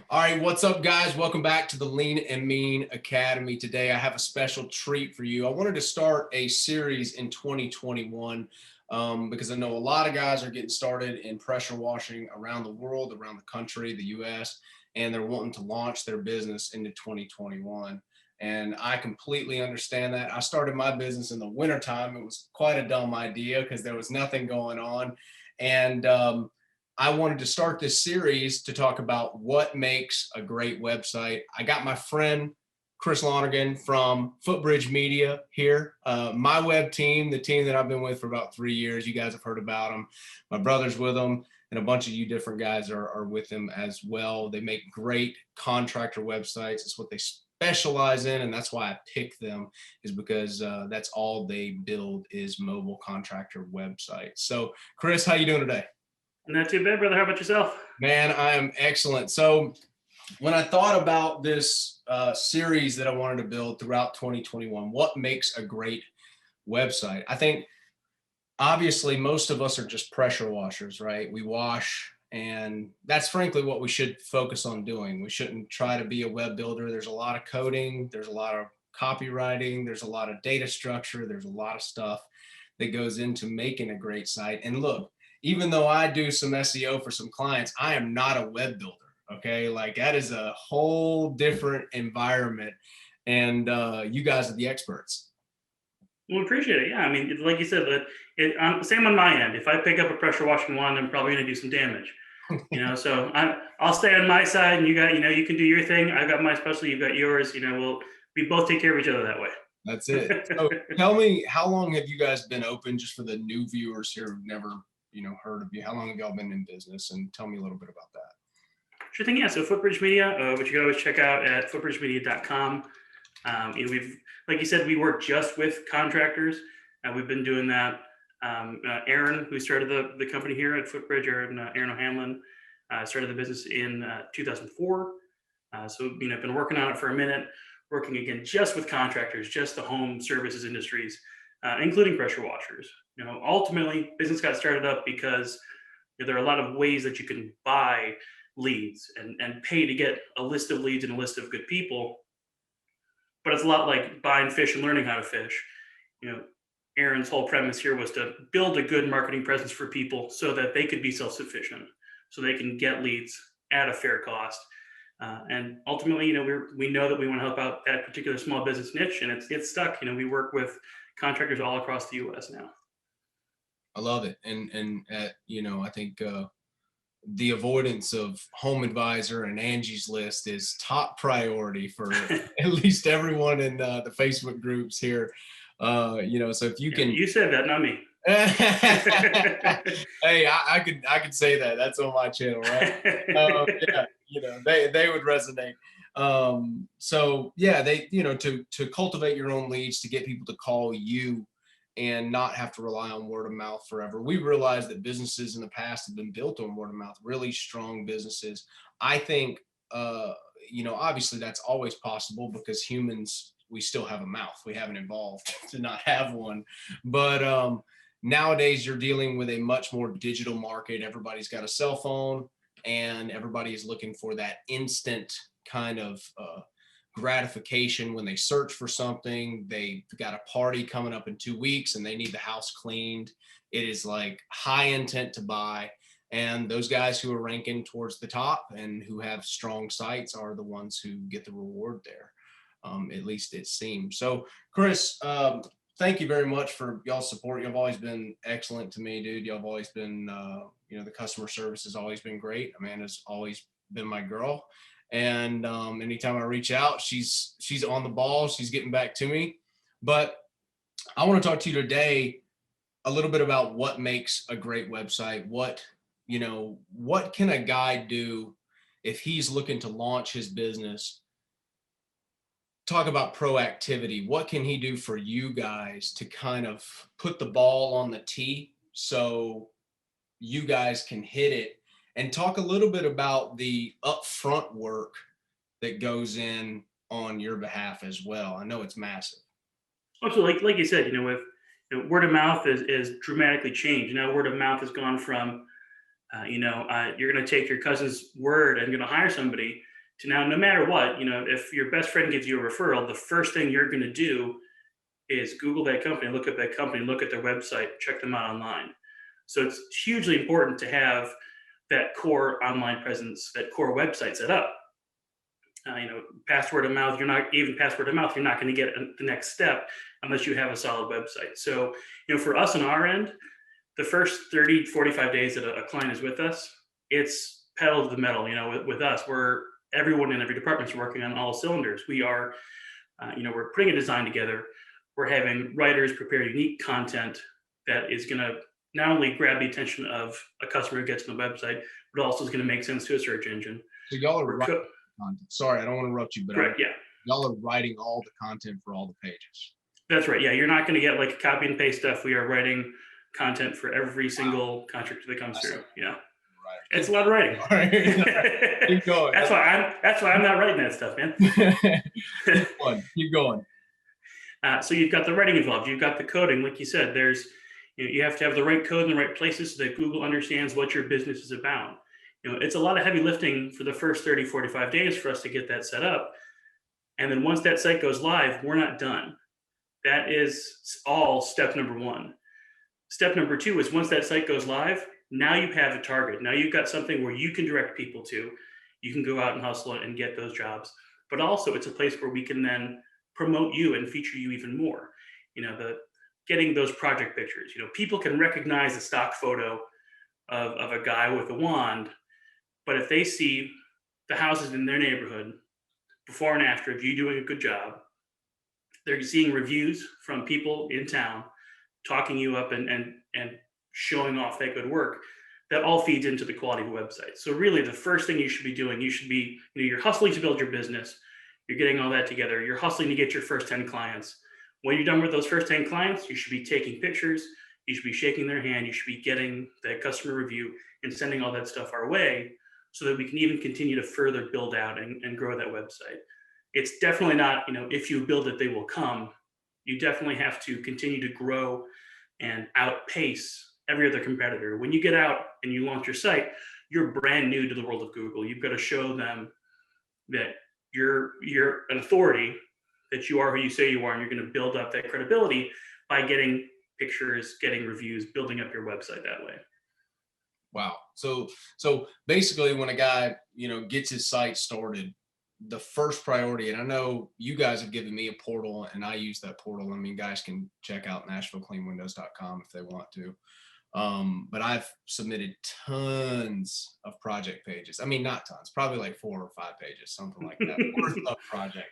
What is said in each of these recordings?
All right, what's up, guys? Welcome back to the Lean and Mean Academy. Today, I have a special treat for you. I wanted to start a series in 2021 because I know a lot of guys are getting started in pressure washing around the world, around the country, the US, and they're wanting to launch their business into 2021. And I completely understand that. I started my business in the wintertime. It was quite a dumb idea because there was nothing going on. And I wanted to start this series to talk about what makes a great website. I got my friend Chris Lonergan from Footbridge Media here, my web team, the team that I've been with for about 3 years. You guys have heard about them. My brother's with them, and a bunch of you different guys are with them as well. They make great contractor websites. It's what they specialize in, and that's why I pick them, is because that's all they build is mobile contractor websites. So, Chris, how you doing today? Not too bad, brother. How about yourself? Man, I am excellent. So when I thought about this series that I wanted to build throughout 2021, what makes a great website? I think obviously most of us are just pressure washers, right? We wash, and that's frankly what we should focus on doing. We shouldn't try to be a web builder. There's a lot of coding, there's a lot of copywriting, there's a lot of data structure, there's a lot of stuff that goes into making a great site. And look, even though I do some SEO for some clients, I am not a web builder. Okay. Like that is a whole different environment. And you guys are the experts. Well, appreciate it. Yeah, I mean, like you said, same on my end. If I pick up a pressure washing wand, I'm probably going to do some damage. So I'll stay on my side, and you can do your thing. I've got my specialty, you've got yours. We both take care of each other that That's it. So way. tell me, how long have you guys been open, just for the new viewers here who've never, heard of you? How long have y'all been in business? And tell me a little bit about that. Sure thing. Yeah. So Footbridge Media, which you can always check out at footbridgemedia.com. Like you said, we work just with contractors. We've been doing that. Aaron, who started the company here at Footbridge, Aaron O'Hanlon, started the business in 2004. I've been working on it for a minute, working again just with contractors, just the home services industries, including pressure washers. Ultimately, business got started up because there are a lot of ways that you can buy leads and pay to get a list of leads and a list of good people. But it's a lot like buying fish and learning how to fish. You know, Aaron's whole premise here was to build a good marketing presence for people so that they could be self-sufficient, so they can get leads at a fair cost. And ultimately, we know that we want to help out that particular small business niche, and it's stuck. We work with contractors all across the U.S. now. I love it. I think the avoidance of Home Advisor and Angie's List is top priority for at least everyone in the Facebook groups here. So if you Yeah, can, you said that, not me. hey, I could say that. That's on my channel, right? Yeah, they would resonate. So yeah, to cultivate your own leads, to get people to call you and not have to rely on word of mouth forever. We realize that businesses in the past have been built on word of mouth, really strong businesses. I think, obviously that's always possible because humans, we still have a mouth. We haven't evolved to not have one. But nowadays you're dealing with a much more digital market. Everybody's got a cell phone and everybody is looking for that instant kind of gratification when they search for something. They've got a party coming up in 2 weeks and they need the house cleaned. It is like high intent to buy. And those guys who are ranking towards the top and who have strong sites are the ones who get the reward there. At least it seems. So, Chris, thank you very much for y'all's support. You've always been excellent to me, dude. Y'all have always been, the customer service has always been great. Amanda's always been my girl. And anytime I reach out, she's on the ball. She's getting back to me. But I want to talk to you today a little bit about what makes a great website. What can a guy do if he's looking to launch his business? Talk about proactivity. What can he do for you guys to kind of put the ball on the tee so you guys can hit it? And talk a little bit about the upfront work that goes in on your behalf as well. I know it's massive. Also, like you said, with word of mouth is dramatically changed. Now, word of mouth has gone from, you're going to take your cousin's word and going to hire somebody, to now, no matter what, if your best friend gives you a referral, the first thing you're going to do is Google that company, look at that company, look at their website, check them out online. So it's hugely important to have that core online presence, that core website set up. Past word of mouth, you're not going to get the next step unless you have a solid website. So, for us on our end, the first 30, 45 days that a client is with us, it's pedal to the metal. With us, everyone in every department is working on all cylinders. We are, we're putting a design together. We're having writers prepare unique content that is going to not only grab the attention of a customer who gets on the website, but also is going to make sense to a search engine. So y'all are writing content. Sorry, I don't want to interrupt you, but right, yeah. Y'all are writing all the content for all the pages. That's right. Yeah, you're not going to get like a copy and paste stuff. We are writing content for every single contractor that comes through. Yeah, right. It's a lot of writing. Keep going. That's why I'm not writing that stuff, man. Keep going. So you've got the writing involved. You've got the coding, like you said. You have to have the right code in the right places so that Google understands what your business is about. It's a lot of heavy lifting for the first 30, 45 days for us to get that set up. And then once that site goes live, we're not done. That is all step number one. Step number two is once that site goes live, now you have a target. Now you've got something where you can direct people to. You can go out and hustle and get those jobs. But also it's a place where we can then promote you and feature you even more. Getting those project pictures. People can recognize a stock photo of a guy with a wand, but if they see the houses in their neighborhood before and after of you doing a good job, they're seeing reviews from people in town talking you up and showing off that good work. That all feeds into the quality of the website. So really the first thing you should be doing, you're hustling to build your business. You're getting all that together. You're hustling to get your first 10 clients. When you're done with those first 10 clients, you should be taking pictures. You should be shaking their hand. You should be getting that customer review and sending all that stuff our way so that we can even continue to further build out and grow that website. It's definitely not, if you build it, they will come. You definitely have to continue to grow and outpace every other competitor. When you get out and you launch your site, you're brand new to the world of Google. You've got to show them that you're an authority, that you are who you say you are, and you're going to build up that credibility by getting pictures, getting reviews, building up your website that way. Wow. So basically when a guy, gets his site started, the first priority, and I know you guys have given me a portal and I use that portal. I mean, guys can check out NashvilleCleanWindows.com if they want to. But I've submitted tons of project pages. I mean, not tons, probably like 4 or 5 pages, something like that, worth of project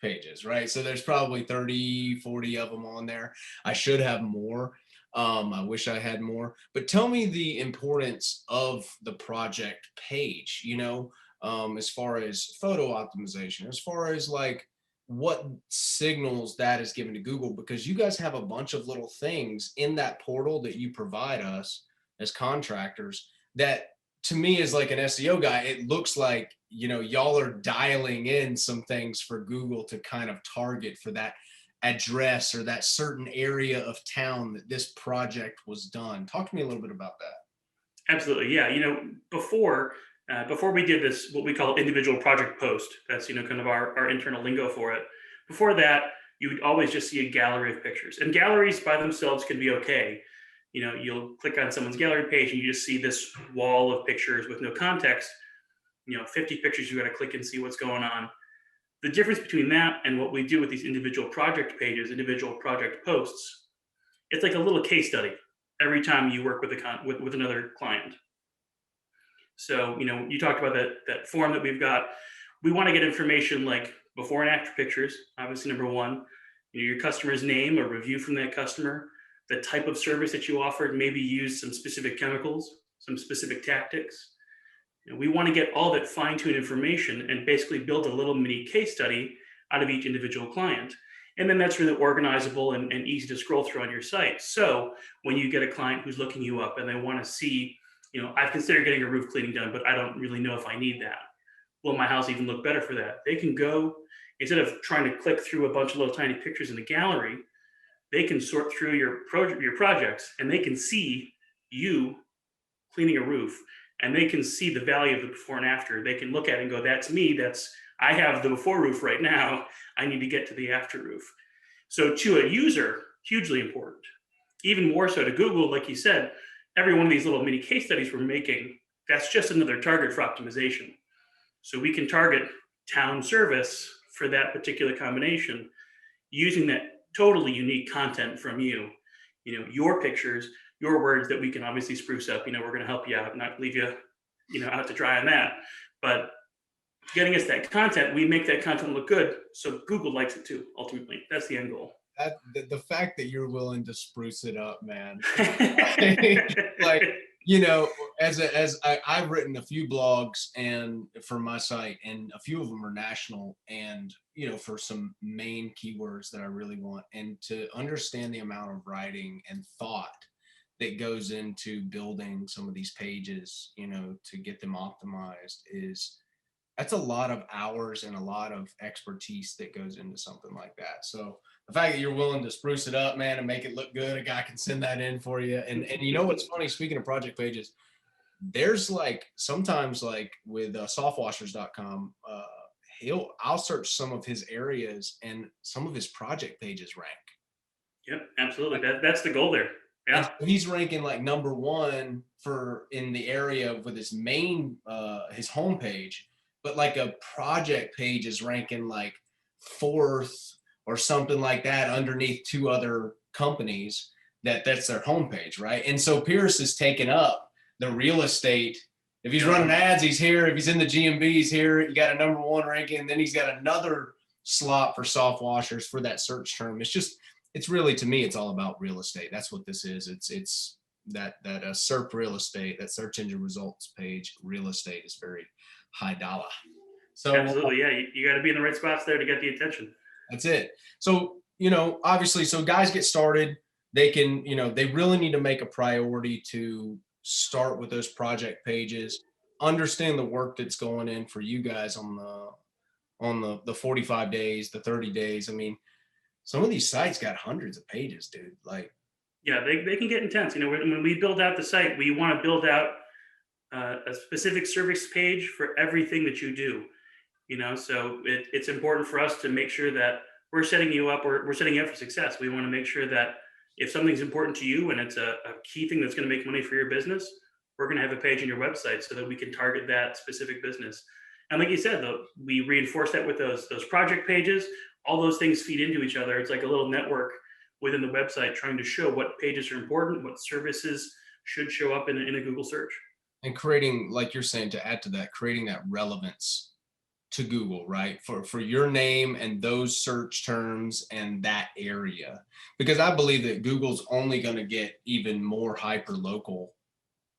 pages, right? So there's probably 30, 40 of them on there. I should have more. I wish I had more, but tell me the importance of the project page, as far as photo optimization, as far as like what signals that is given to Google, because you guys have a bunch of little things in that portal that you provide us as contractors that to me as like an SEO guy, it looks like, y'all are dialing in some things for Google to kind of target for that address or that certain area of town that this project was done. Talk to me a little bit about that. Absolutely. Yeah. Before we did this, what we call individual project post, that's, kind of our internal lingo for it. Before that, you would always just see a gallery of pictures, and galleries by themselves can be okay. You'll click on someone's gallery page and you just see this wall of pictures with no context, 50 pictures, you got to click and see what's going on. The difference between that and what we do with these individual project pages, individual project posts, it's like a little case study every time you work with another client. So, you talked about that form that we've got. We want to get information like before and after pictures, obviously number one, your customer's name, a review from that customer, the type of service that you offered, maybe use some specific chemicals, some specific tactics. We want to get all that fine-tuned information and basically build a little mini case study out of each individual client. And then that's really organizable and easy to scroll through on your site. So when you get a client who's looking you up and they want to see, I've considered getting a roof cleaning done, but I don't really know if I need that. Will my house even look better for that? They can go, instead of trying to click through a bunch of little tiny pictures in the gallery, they can sort through your projects and they can see you cleaning a roof and they can see the value of the before and after. They can look at it and go, that's me. I have the before roof right now. I need to get to the after roof. So to a user, hugely important. Even more so to Google, like you said, every one of these little mini case studies we're making, that's just another target for optimization. So we can target town service for that particular combination using that totally unique content from you, your pictures, your words that we can obviously spruce up. We're going to help you out, not leave you, out to dry on that. But getting us that content, we make that content look good, so Google likes it too. Ultimately, that's the end goal. The fact that you're willing to spruce it up, man. Like, I've written a few blogs and for my site, and a few of them are national, and for some main keywords that I really want, and to understand the amount of writing and thought that goes into building some of these pages, to get them optimized that's a lot of hours and a lot of expertise that goes into something like that. So the fact that you're willing to spruce it up, man, and make it look good, a guy can send that in for you. And what's funny, speaking of project pages, there's sometimes with softwashers.com, I'll search some of his areas and some of his project pages rank. Yep, absolutely. That's the goal there. Yeah. And he's ranking number one in the area with his main, his homepage, but a project page is ranking fourth or something like that underneath two other companies that's their homepage, right? And so Pierce is taking up the real estate. If he's running ads, he's here. If he's in the GMB, he's here. You got a number one ranking, and then he's got another slot for soft washers for that search term. It's really, to me, it's all about real estate. That's what this is. It's that SERP real estate, that search engine results page real estate is very high dollar. So absolutely, yeah, you got to be in the right spots there to get the attention. That's it. So obviously, so guys get started. They can, they really need to make a priority to start with those project pages, understand the work that's going in for you guys on the 45 days, the 30 days. I mean, some of these sites got hundreds of pages, dude. Yeah, they can get intense. When we build out the site, we want to build out a specific service page for everything that you do. So it's important for us to make sure that we're setting you up, or we're setting you up for success. We want to make sure that if something's important to you and it's a key thing that's going to make money for your business, we're going to have a page on your website so that we can target that specific business. And like you said, though, we reinforce that with those project pages. All those things feed into each other. It's like a little network within the website trying to show what pages are important, what services should show up in a Google search. And creating, like you're saying, to add to that, creating that relevance to Google, right? For your name and those search terms and that area. Because I believe that Google's only going to get even more hyper local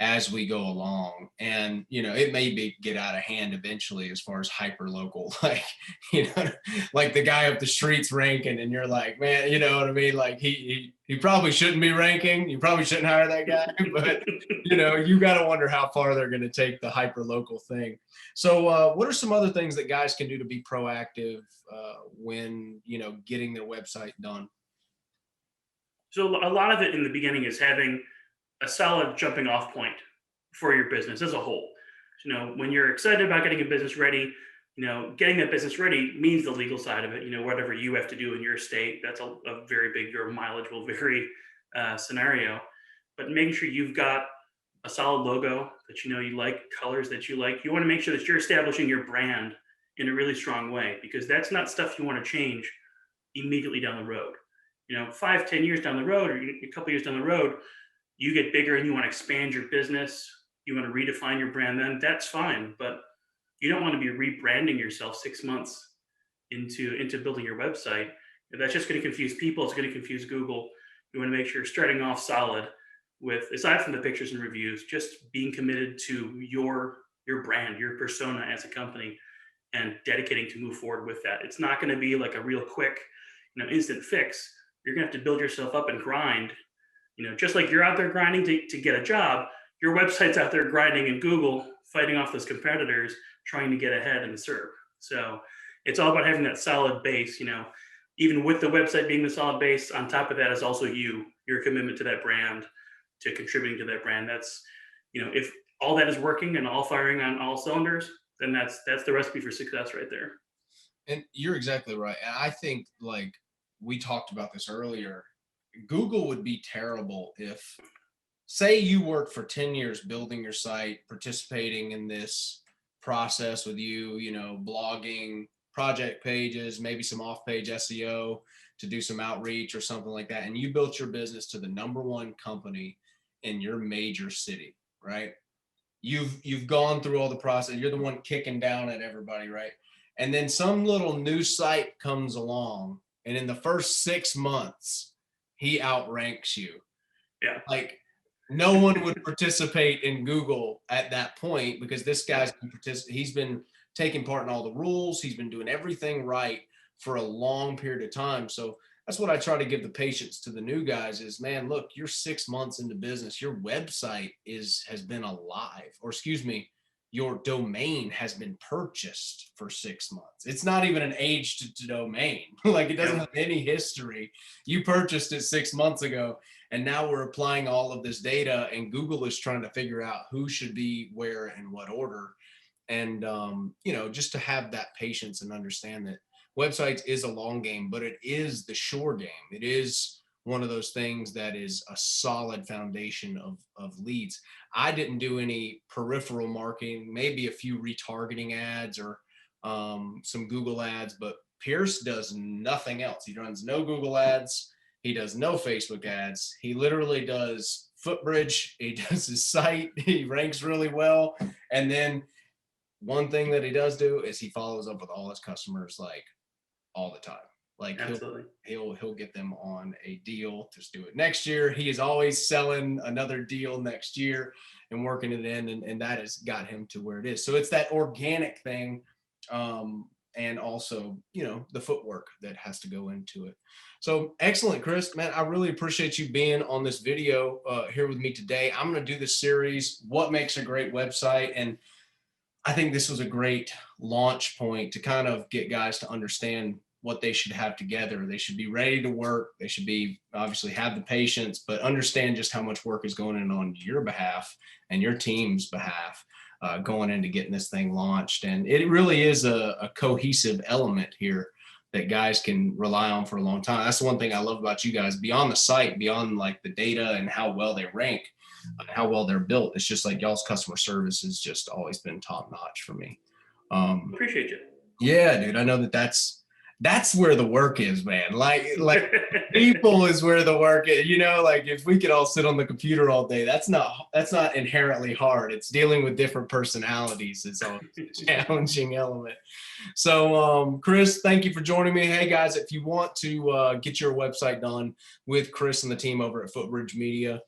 as we go along. And, it may get out of hand eventually as far as hyper local, like the guy up the street's ranking and you're like, man, you know what I mean? He probably shouldn't be ranking. You probably shouldn't hire that guy, but you got to wonder how far they're going to take the hyper local thing. So what are some other things that guys can do to be proactive when, getting their website done? So a lot of it in the beginning is having a solid jumping off point for your business as a whole. When you're excited about getting a business ready, getting that business ready means the legal side of it, whatever you have to do in your state, that's a very big, your mileage will vary scenario, but making sure you've got a solid logo that you like, colors that you like. You want to make sure that you're establishing your brand in a really strong way, because that's not stuff you want to change immediately down the road. 5-10 years down the road, or a couple years down the road, you get bigger and you want to expand your business, you want to redefine your brand, then that's fine. But you don't want to be rebranding yourself 6 months into building your website. That's just going to confuse people. It's going to confuse Google. You want to make sure you're starting off solid with, aside from the pictures and reviews, just being committed to your brand, your persona as a company, and dedicating to move forward with that. It's not going to be like a real quick, instant fix. You're going to have to build yourself up and grind. Just like you're out there grinding to get a job, your website's out there grinding in Google, fighting off those competitors, trying to get ahead in the SERP. So it's all about having that solid base, even with the website being the solid base. On top of that is also your commitment to that brand, to contributing to that brand. That's, if all that is working and all firing on all cylinders, then that's the recipe for success right there. And you're exactly right. And I think, like we talked about this earlier, Google would be terrible if, say, you worked for 10 years building your site, participating in this process with you, blogging, project pages, maybe some off-page SEO to do some outreach or something like that. And you built your business to the #1 company in your major city, right? You've gone through all the process. You're the one kicking down at everybody, right? And then some little new site comes along, and in the first 6 months, he outranks you. Yeah. Like, no one would participate in Google at that point, because this guy's he's been taking part in all the rules. He's been doing everything right for a long period of time. So that's what I try to give the patience to the new guys is, man, look, you're 6 months into business. Your website has been alive, or excuse me, your domain has been purchased for 6 months. It's not even an aged domain. Like, it doesn't have any history. You purchased it 6 months ago, and now we're applying all of this data, and Google is trying to figure out who should be where and what order. And, just to have that patience and understand that websites is a long game, but it is the sure game. It is one of those things that is a solid foundation of leads. I didn't do any peripheral marketing, maybe a few retargeting ads or some Google ads, but Pierce does nothing else. He runs no Google ads. He does no Facebook ads. He literally does Footbridge. He does his site. He ranks really well. And then one thing that he does do is he follows up with all his customers, like, all the time. Like, Absolutely. he'll get them on a deal. Just do it next year. He is always selling another deal next year and working it in, and that has got him to where it is. So it's that organic thing, and also, the footwork that has to go into it. So excellent, Chris, man. I really appreciate you being on this video here with me today. I'm going to do this series, What Makes a Great Website, and I think this was a great launch point to kind of get guys to understand what they should have together. They should be ready to work. They should be, obviously, have the patience, but understand just how much work is going in on your behalf and your team's behalf going into getting this thing launched. And it really is a cohesive element here that guys can rely on for a long time. That's the one thing I love about you guys, beyond the site, beyond like the data and how well they rank, how well they're built. It's just like y'all's customer service has just always been top notch for me. Appreciate you. Yeah, dude. I know that's where the work is, man. Like people is where the work is. Like, if we could all sit on the computer all day, that's not inherently hard. It's dealing with different personalities is always a challenging element. So, Chris, thank you for joining me. Hey guys, if you want to get your website done with Chris and the team over at Footbridge Media,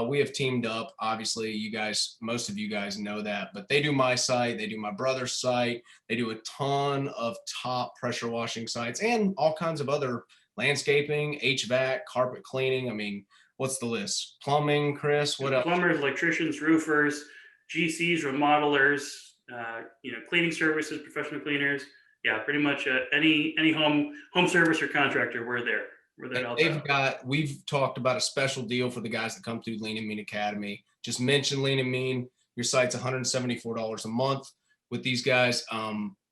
we have teamed up. Obviously, most of you guys know that, but they do my site, they do my brother's site, they do a ton of top pressure washing sites and all kinds of other landscaping, HVAC, carpet cleaning. I mean, what's the list? Plumbing, Chris, what else? Plumbers, electricians, roofers, GCs, remodelers, cleaning services, professional cleaners. Yeah, pretty much any home service or contractor, we're there. We've talked about a special deal for the guys that come through Lean and Mean Academy. Just mention Lean and Mean. Your site's $174 a month with these guys.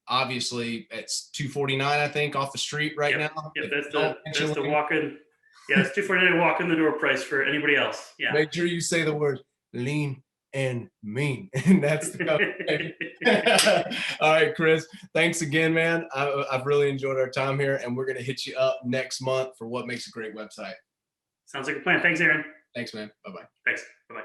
Obviously, it's $249, I think, off the street right now. Yep, that's the walk-in. Yeah, it's $249 walk in the door price for anybody else. Yeah. Make sure you say the word Lean and Mean, and that's the code. All right, Chris, thanks again, man. I've really enjoyed our time here, and we're going to hit you up next month for What Makes a Great Website. Sounds like a plan. Thanks, Aaron. Thanks, man. Bye-bye. Thanks. Bye-bye.